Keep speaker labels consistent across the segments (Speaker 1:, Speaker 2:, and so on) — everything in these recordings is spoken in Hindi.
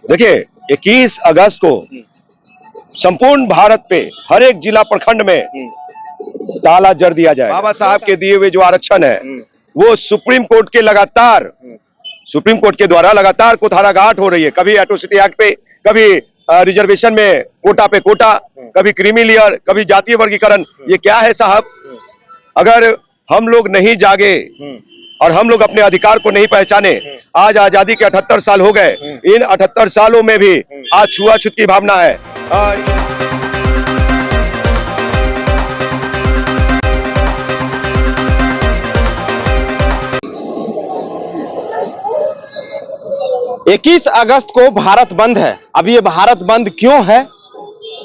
Speaker 1: देखिए 21 अगस्त को संपूर्ण भारत पे हर एक जिला प्रखंड में ताला जड़ दिया जाए। बाबा साहब के दिए हुए जो आरक्षण है वो सुप्रीम कोर्ट के द्वारा लगातार कुठाराघात हो रही है। कभी एट्रोसिटी एक्ट पे, कभी रिजर्वेशन में कोटा पे कोटा, कभी क्रीमी लेयर, कभी जातीय वर्गीकरण। ये क्या है साहब? अगर हम लोग नहीं जागे और हम लोग अपने अधिकार को नहीं पहचाने, आज आजादी के 78 साल हो गए, इन 78 सालों में भी आज छुआछूत की भावना है।
Speaker 2: 21 अगस्त को भारत बंद है। अब ये भारत बंद क्यों है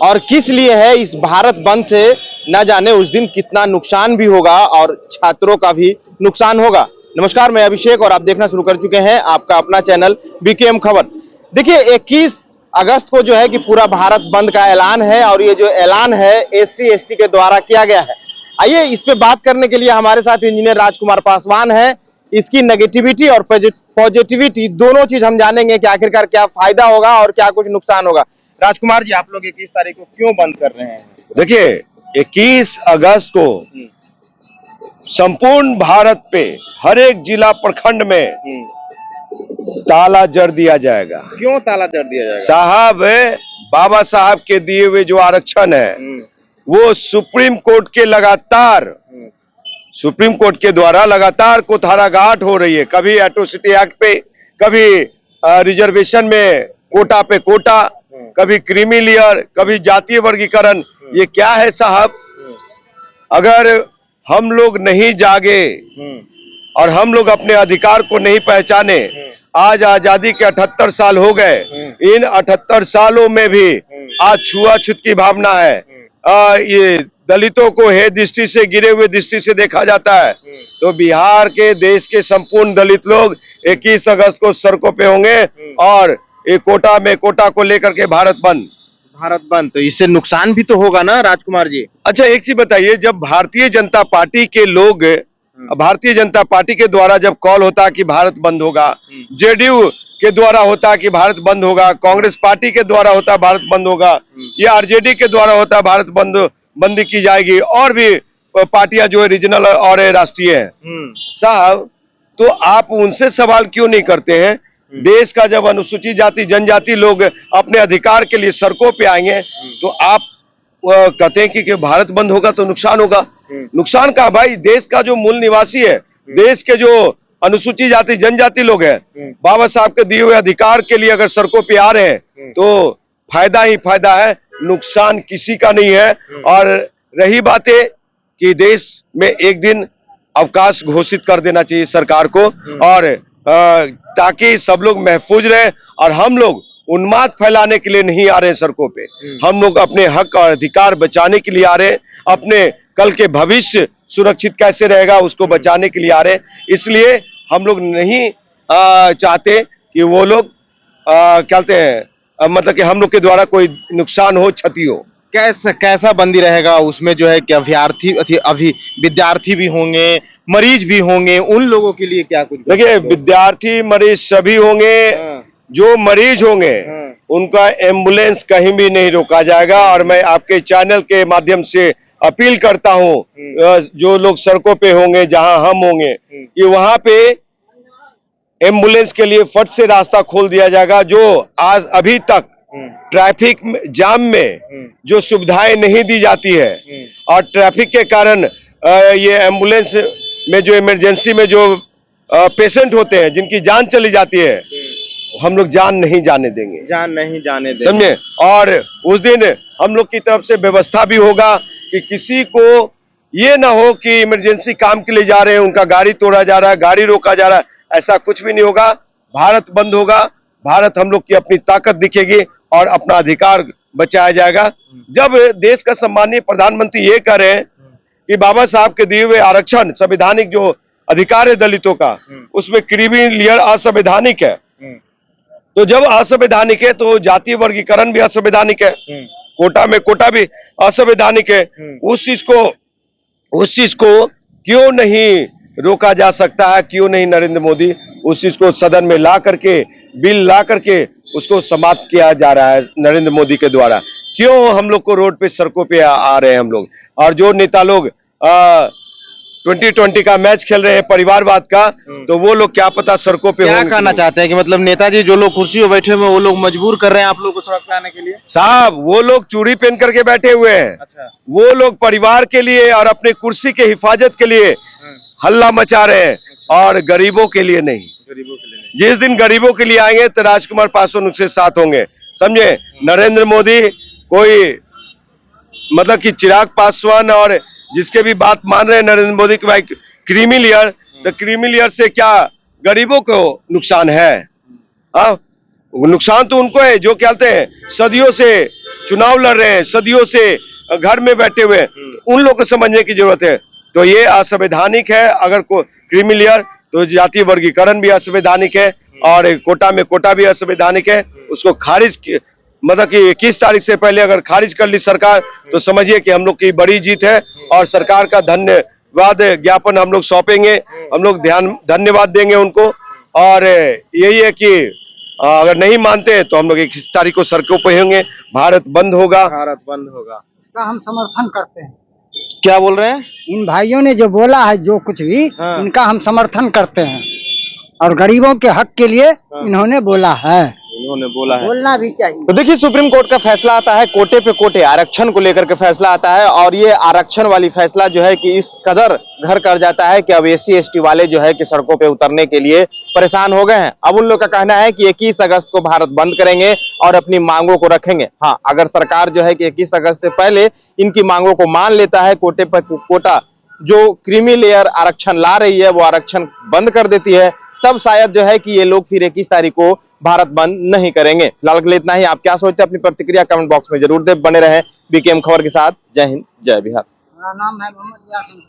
Speaker 2: और किस लिए है? इस भारत बंद से न जाने उस दिन कितना नुकसान भी होगा और छात्रों का भी नुकसान होगा। नमस्कार, मैं अभिषेक और आप देखना शुरू कर चुके हैं आपका अपना चैनल बीकेएम खबर। देखिए 21 अगस्त को जो है कि पूरा भारत बंद का ऐलान है और ये जो ऐलान है SC ST के द्वारा किया गया है। आइए इस पे बात करने के लिए हमारे साथ इंजीनियर राजकुमार पासवान है। इसकी नेगेटिविटी और पॉजिटिविटी दोनों चीज हम जानेंगे कि आखिरकार क्या फायदा होगा और क्या कुछ नुकसान होगा। राजकुमार जी, आप लोग 21 तारीख को क्यों बंद कर रहे हैं?
Speaker 1: देखिए 21 अगस्त को संपूर्ण भारत पे हर एक जिला प्रखंड में ताला जड़ दिया जाएगा।
Speaker 2: क्यों ताला जड़ दिया जाएगा?
Speaker 1: साहब, बाबा साहब के दिए हुए जो आरक्षण है वो सुप्रीम कोर्ट के द्वारा लगातार कुठाराघात हो रही है। कभी एट्रोसिटी एक्ट पे, कभी रिजर्वेशन में कोटा पे कोटा, कभी क्रीमी लेयर, कभी जातीय वर्गीकरण। ये क्या है साहब? अगर हम लोग नहीं जागे और हम लोग अपने अधिकार को नहीं पहचाने, आज आजादी के 78 साल हो गए, इन 78 सालों में भी आज छुआछूत की भावना है। ये दलितों को हे दृष्टि से, गिरे हुए दृष्टि से देखा जाता है। तो बिहार के, देश के संपूर्ण दलित लोग 21 अगस्त को सड़कों पे होंगे और एक कोटा को लेकर के भारत बंद।
Speaker 2: तो इससे नुकसान भी तो होगा ना राजकुमार जी?
Speaker 1: अच्छा, एक चीज बताइए, जब भारतीय जनता पार्टी के द्वारा जब कॉल होता है कि भारत बंद होगा, जेडीयू के द्वारा होता है कि भारत बंद होगा, कांग्रेस पार्टी के द्वारा होता है भारत बंद होगा, या आरजेडी के द्वारा होता है भारत बंदी की जाएगी, और भी पार्टियां जो है रीजनल और राष्ट्रीय है साहब, तो आप उनसे सवाल क्यों नहीं करते हैं? देश का जब अनुसूचित जाति जनजाति लोग अपने अधिकार के लिए सड़कों पे आएंगे तो आप कहते हैं कि भारत बंद होगा तो नुकसान होगा। नुकसान का भाई, देश का जो मूल निवासी है, देश के जो अनुसूचित जाति जनजाति लोग हैं, बाबा साहब के दिए हुए अधिकार के लिए अगर सड़कों पे आ रहे हैं तो फायदा ही फायदा है, नुकसान किसी का नहीं है। और रही बातें कि देश में एक दिन अवकाश घोषित कर देना चाहिए सरकार को, और ताकि सब लोग महफूज रहे। और हम लोग उन्माद फैलाने के लिए नहीं आ रहे हैं सड़कों पे, हम लोग अपने हक और अधिकार बचाने के लिए आ रहे हैं, अपने कल के भविष्य सुरक्षित कैसे रहेगा उसको बचाने के लिए आ रहे हैं। इसलिए हम लोग नहीं चाहते कि वो लोग कहते हैं मतलब कि हम लोग के द्वारा कोई नुकसान हो, क्षति हो।
Speaker 2: कैसा बंदी रहेगा? उसमें जो है कि अभी विद्यार्थी भी होंगे, मरीज भी होंगे, उन लोगों के लिए क्या कुछ?
Speaker 1: देखिए विद्यार्थी मरीज सभी होंगे। जो मरीज होंगे उनका एम्बुलेंस कहीं भी नहीं रोका जाएगा। और मैं आपके चैनल के माध्यम से अपील करता हूं, जो लोग सड़कों पे होंगे, जहां हम होंगे, कि वहां पे एम्बुलेंस के लिए फट से रास्ता खोल दिया जाएगा। जो आज अभी तक ट्रैफिक जाम में जो सुविधाएं नहीं दी जाती है और ट्रैफिक के कारण ये एम्बुलेंस में जो इमरजेंसी में जो पेशेंट होते हैं, जिनकी जान चली जाती है, हम लोग जान नहीं जाने देंगे, समझे। और उस दिन हम लोग की तरफ से व्यवस्था भी होगा कि किसी को ये ना हो कि इमरजेंसी काम के लिए जा रहे हैं, उनका गाड़ी तोड़ा जा रहा है, गाड़ी रोका जा रहा है, ऐसा कुछ भी नहीं होगा। भारत बंद होगा, भारत हम लोग की अपनी ताकत दिखेगी और अपना अधिकार बचाया जाएगा। जब देश का सम्मानीय प्रधानमंत्री ये कह रहे हैं कि बाबा साहब के दिए हुए आरक्षण, संवैधानिक जो अधिकार है दलितों का, उसमें क्रीमी लेयर असंवैधानिक है, तो जब असंवैधानिक है तो जातीय वर्गीकरण भी असंवैधानिक है, कोटा में कोटा भी असंवैधानिक है। उस चीज को क्यों नहीं रोका जा सकता है? क्यों नहीं नरेंद्र मोदी उस चीज को सदन में ला करके, बिल ला करके उसको समाप्त किया जा रहा है नरेंद्र मोदी के द्वारा। क्यों हम लोग को रोड पे सड़कों पे आ रहे हैं हम लोग, और जो नेता लोग 2020 का मैच खेल रहे हैं परिवारवाद का, तो वो लोग क्या पता सड़कों पे
Speaker 2: क्या
Speaker 1: होंगे
Speaker 2: कहना
Speaker 1: कि नहीं।
Speaker 2: चाहते हैं कि मतलब नेताजी जो लोग कुर्सी पे बैठे हुए हैं, वो लोग मजबूर कर रहे हैं आप लोग को सड़क पे आने के लिए?
Speaker 1: साहब वो लोग चूड़ी पहन करके बैठे हुए हैं,
Speaker 2: अच्छा।
Speaker 1: वो लोग परिवार के लिए और अपने कुर्सी के हिफाजत के लिए हल्ला मचा रहे हैं, और गरीबों के लिए नहीं।
Speaker 2: गरीबों के लिए नहीं।
Speaker 1: जिस दिन गरीबों के लिए आएंगे तो राजकुमार पासवान उनके साथ होंगे, समझे। नरेंद्र मोदी कोई मतलब कि चिराग पासवान और जिसके भी बात मान रहे हैं नरेंद्र मोदी के भाई क्रीमी लेयर, तो क्रीमी लेयर से क्या गरीबों को नुकसान है? हाँ, नुकसान तो उनको है जो क्या कहते हैं सदियों से चुनाव लड़ रहे हैं, सदियों से घर में बैठे हुए हैं, उन लोगों को समझने की जरूरत है। तो ये असंवैधानिक है। अगर को क्रीमी लेयर, तो जातीय वर्गीकरण भी असंवैधानिक है, और कोटा में कोटा भी असंवैधानिक है। उसको खारिज मतलब कि 21 तारीख से पहले अगर खारिज कर ली सरकार, तो समझिए कि हम लोग की बड़ी जीत है, और सरकार का धन्यवाद ज्ञापन हम लोग सौंपेंगे, हम लोग धन्यवाद देंगे उनको। और यही है कि अगर नहीं मानते तो हम लोग 21 तारीख को सड़कों पे होंगे, भारत बंद होगा।
Speaker 2: भारत बंद होगा।
Speaker 3: इसका हम समर्थन करते हैं।
Speaker 2: क्या बोल रहे हैं?
Speaker 3: इन भाइयों ने जो बोला है, जो कुछ भी,
Speaker 2: हाँ।
Speaker 3: इनका हम समर्थन करते हैं, और गरीबों के हक के लिए इन्होंने बोला है,
Speaker 2: इन्होंने बोला है।
Speaker 3: बोलना भी चाहिए।
Speaker 2: तो देखिए, सुप्रीम कोर्ट का फैसला आता है, कोटे पे कोटे आरक्षण को लेकर के फैसला आता है, और ये आरक्षण वाली फैसला जो है कि इस कदर घर कर जाता है कि अब SC ST वाले जो है कि सड़कों पे उतरने के लिए परेशान हो गए हैं। अब उन लोग का कहना है कि 21 अगस्त को भारत बंद करेंगे और अपनी मांगों को रखेंगे। हाँ, अगर सरकार जो है कि 21 अगस्त से पहले इनकी मांगों को मान लेता है, कोटे पर कोटा जो क्रीमी लेयर आरक्षण ला रही है वो आरक्षण बंद कर देती है, तब शायद जो है कि ये लोग फिर 21 तारीख को भारत बंद नहीं करेंगे। फिलहाल के लिए इतना ही। आप क्या सोचते हैं अपनी प्रतिक्रिया कमेंट बॉक्स में जरूर दें। बने रहें BKM खबर के साथ। जय हिंद, जय बिहार।
Speaker 3: मेरा नाम है मोहम्मद यासिन।